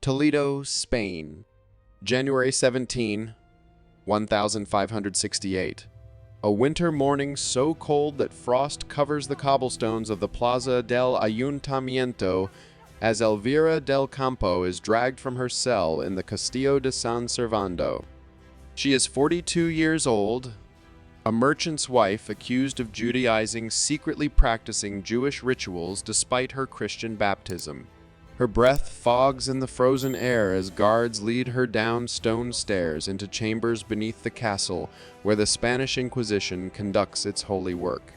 Toledo, Spain, January 17, 1568. A winter morning so cold that frost covers the cobblestones of the Plaza del Ayuntamiento as Elvira del Campo is dragged from her cell in the Castillo de San Servando. She is 42 years old, a merchant's wife accused of Judaizing, secretly practicing Jewish rituals despite her Christian baptism. Her breath fogs in the frozen air as guards lead her down stone stairs into chambers beneath the castle where the Spanish Inquisition conducts its holy work.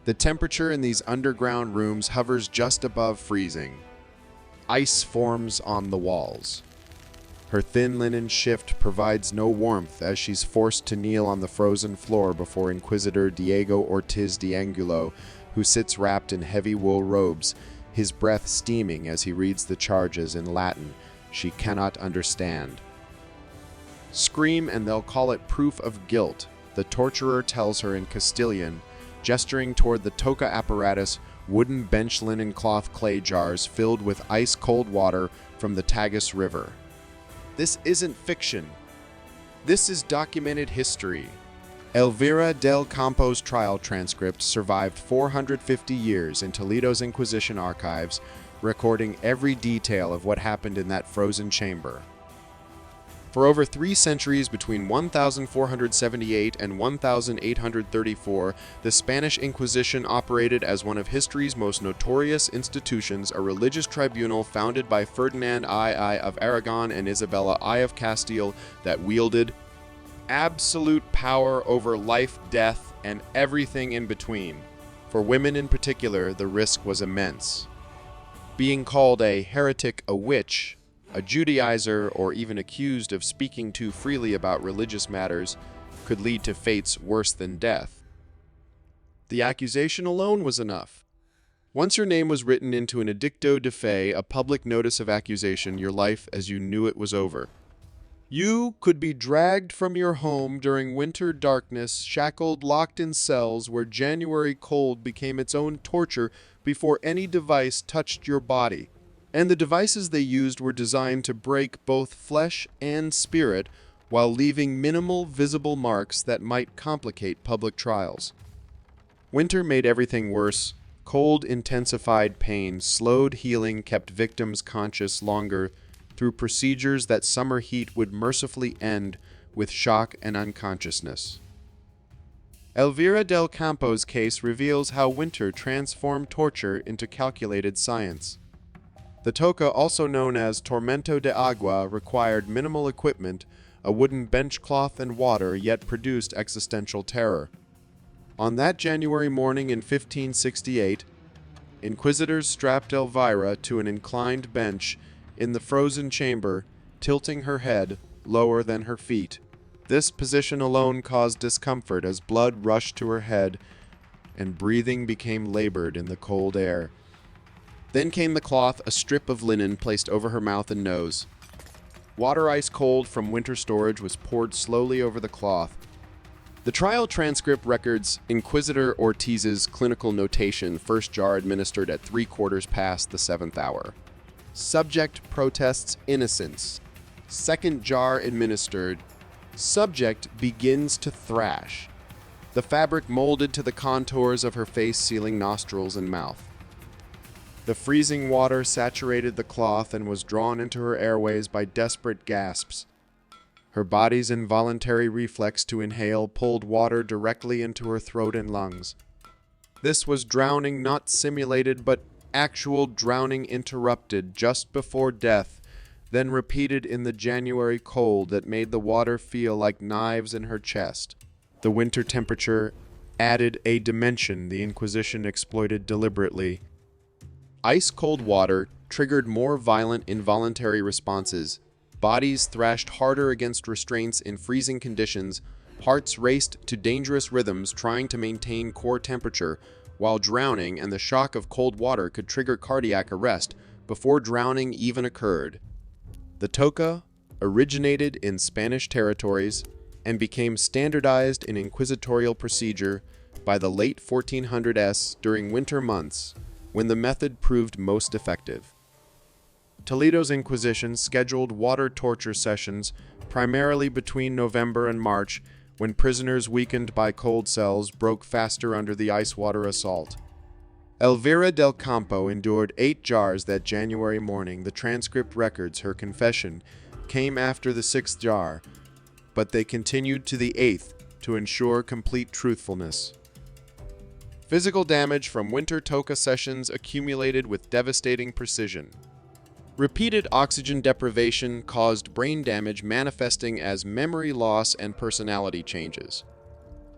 The temperature in these underground rooms hovers just above freezing. Ice forms on the walls. Her thin linen shift provides no warmth as she's forced to kneel on the frozen floor before Inquisitor Diego Ortiz de Angulo, who sits wrapped in heavy wool robes, his breath steaming as he reads the charges in Latin she cannot understand. "Scream and they'll call it proof of guilt," the torturer tells her in Castilian, gesturing toward the toca apparatus, wooden bench linen cloth clay jars filled with ice-cold water from the Tagus River. This isn't fiction. This is documented history. Elvira del Campo's trial transcript survived 450 years in Toledo's Inquisition archives, recording every detail of what happened in that frozen chamber. For over 3 centuries, between 1478 and 1834, the Spanish Inquisition operated as one of history's most notorious institutions, a religious tribunal founded by Ferdinand I of Aragon and Isabella I of Castile that wielded absolute power over life, death, and everything in between. For women in particular, the risk was immense. Being called a heretic, a witch, a Judaizer, or even accused of speaking too freely about religious matters could lead to fates worse than death. The accusation alone was enough. Once your name was written into an edicto de fe, a public notice of accusation, your life as you knew it was over. You could be dragged from your home during winter darkness, shackled, locked in cells where January cold became its own torture before any device touched your body. And the devices they used were designed to break both flesh and spirit while leaving minimal visible marks that might complicate public trials. Winter made everything worse. Cold intensified pain, slowed healing, kept victims conscious longer through procedures that summer heat would mercifully end with shock and unconsciousness. Elvira del Campo's case reveals how winter transformed torture into calculated science. The toca, also known as tormento de agua, required minimal equipment, a wooden bench cloth and water, yet produced existential terror. On that January morning in 1568, inquisitors strapped Elvira to an inclined bench in the frozen chamber, tilting her head lower than her feet. This position alone caused discomfort as blood rushed to her head and breathing became labored in the cold air. Then came the cloth, a strip of linen placed over her mouth and nose. Water ice cold from winter storage was poured slowly over the cloth. The trial transcript records Inquisitor Ortiz's clinical notation, first jar administered at 3/4 past the 7th hour. Subject protests innocence. Second jar administered. Subject begins to thrash. The fabric molded to the contours of her face, sealing nostrils and mouth. The freezing water saturated the cloth and was drawn into her airways by desperate gasps. Her body's involuntary reflex to inhale pulled water directly into her throat and lungs. This was drowning, not simulated, but actual drowning, interrupted just before death, then repeated in the January cold that made the water feel like knives in her chest. The winter temperature added a dimension the Inquisition exploited deliberately. Ice-cold water triggered more violent involuntary responses. Bodies thrashed harder against restraints in freezing conditions. Hearts raced to dangerous rhythms trying to maintain core temperature, while drowning and the shock of cold water could trigger cardiac arrest before drowning even occurred. The toca originated in Spanish territories and became standardized in inquisitorial procedure by the late 1400s during winter months, when the method proved most effective. Toledo's Inquisition scheduled water torture sessions primarily between November and March, when prisoners weakened by cold cells broke faster under the ice water assault. Elvira del Campo endured 8 jars that January morning. The transcript records her confession came after the 6th jar, but they continued to the 8th to ensure complete truthfulness. Physical damage from winter toca sessions accumulated with devastating precision. Repeated oxygen deprivation caused brain damage manifesting as memory loss and personality changes.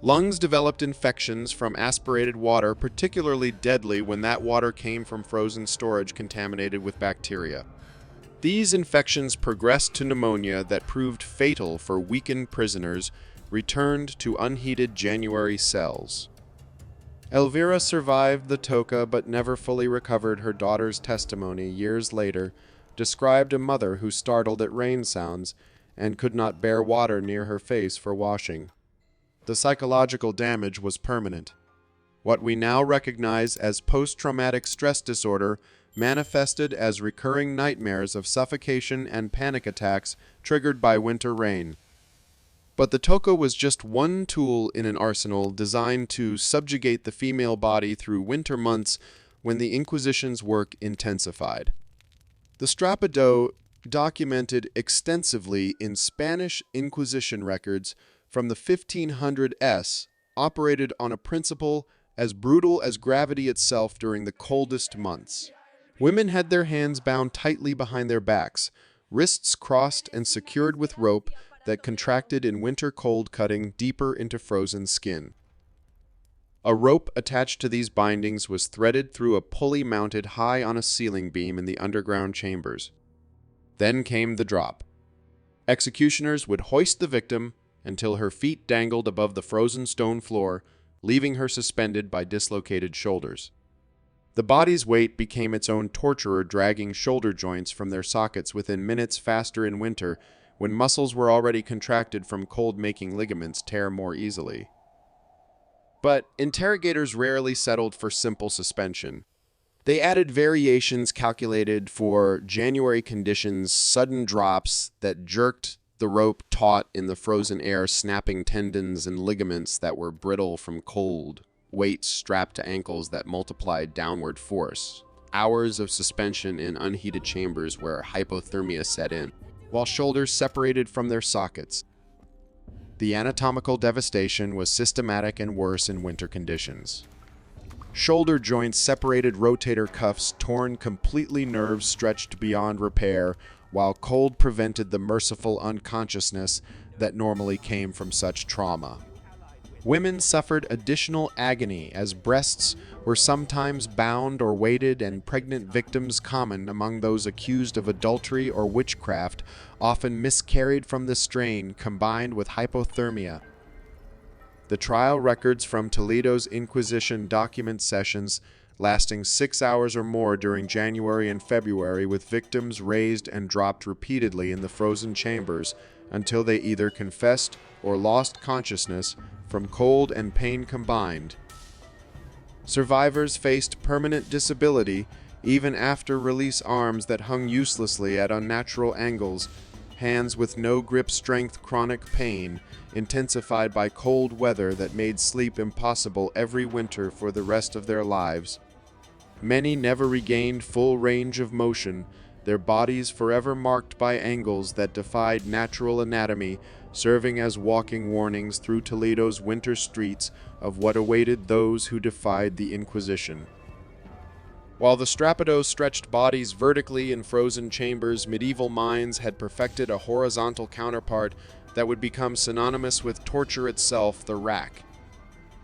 Lungs developed infections from aspirated water, particularly deadly when that water came from frozen storage contaminated with bacteria. These infections progressed to pneumonia that proved fatal for weakened prisoners returned to unheated January cells. Elvira survived the toca but never fully recovered. Her daughter's testimony years later described a mother who startled at rain sounds and could not bear water near her face for washing. The psychological damage was permanent. What we now recognize as post-traumatic stress disorder manifested as recurring nightmares of suffocation and panic attacks triggered by winter rain. But the toca was just one tool in an arsenal designed to subjugate the female body through winter months when the Inquisition's work intensified. The strappado, documented extensively in Spanish Inquisition records from the 1500s, operated on a principle as brutal as gravity itself during the coldest months. Women had their hands bound tightly behind their backs, wrists crossed and secured with rope that contracted in winter cold, cutting deeper into frozen skin. A rope attached to these bindings was threaded through a pulley mounted high on a ceiling beam in the underground chambers. Then came the drop. Executioners would hoist the victim until her feet dangled above the frozen stone floor, leaving her suspended by dislocated shoulders. The body's weight became its own torturer, dragging shoulder joints from their sockets within minutes faster in winter, when muscles were already contracted from cold, making ligaments tear more easily. But interrogators rarely settled for simple suspension. They added variations calculated for January conditions, sudden drops that jerked the rope taut in the frozen air, snapping tendons and ligaments that were brittle from cold, weights strapped to ankles that multiplied downward force, hours of suspension in unheated chambers where hypothermia set in, while shoulders separated from their sockets. The anatomical devastation was systematic and worse in winter conditions. Shoulder joints separated, rotator cuffs torn completely, nerves stretched beyond repair, while cold prevented the merciful unconsciousness that normally came from such trauma. Women suffered additional agony as breasts were sometimes bound or weighted, and pregnant victims, common among those accused of adultery or witchcraft, often miscarried from the strain combined with hypothermia. The trial records from Toledo's Inquisition document sessions lasting 6 hours or more during January and February, with victims raised and dropped repeatedly in the frozen chambers until they either confessed or lost consciousness from cold and pain combined. Survivors faced permanent disability even after release, arms that hung uselessly at unnatural angles, hands with no grip strength, chronic pain intensified by cold weather that made sleep impossible every winter for the rest of their lives. Many never regained full range of motion, their bodies forever marked by angles that defied natural anatomy, serving as walking warnings through Toledo's winter streets of what awaited those who defied the Inquisition. While the strappado stretched bodies vertically in frozen chambers, medieval minds had perfected a horizontal counterpart that would become synonymous with torture itself: the rack.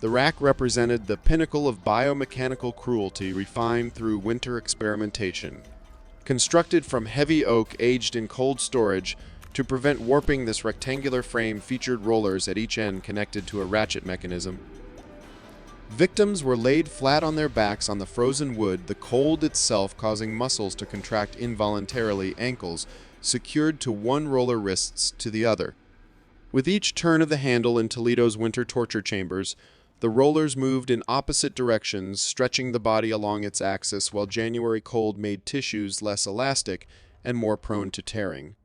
The rack represented the pinnacle of biomechanical cruelty refined through winter experimentation. Constructed from heavy oak aged in cold storage, to prevent warping, this rectangular frame featured rollers at each end connected to a ratchet mechanism. Victims were laid flat on their backs on the frozen wood, the cold itself causing muscles to contract involuntarily, ankles secured to one roller, wrists to the other. With each turn of the handle in Toledo's winter torture chambers, the rollers moved in opposite directions, stretching the body along its axis, while January cold made tissues less elastic and more prone to tearing.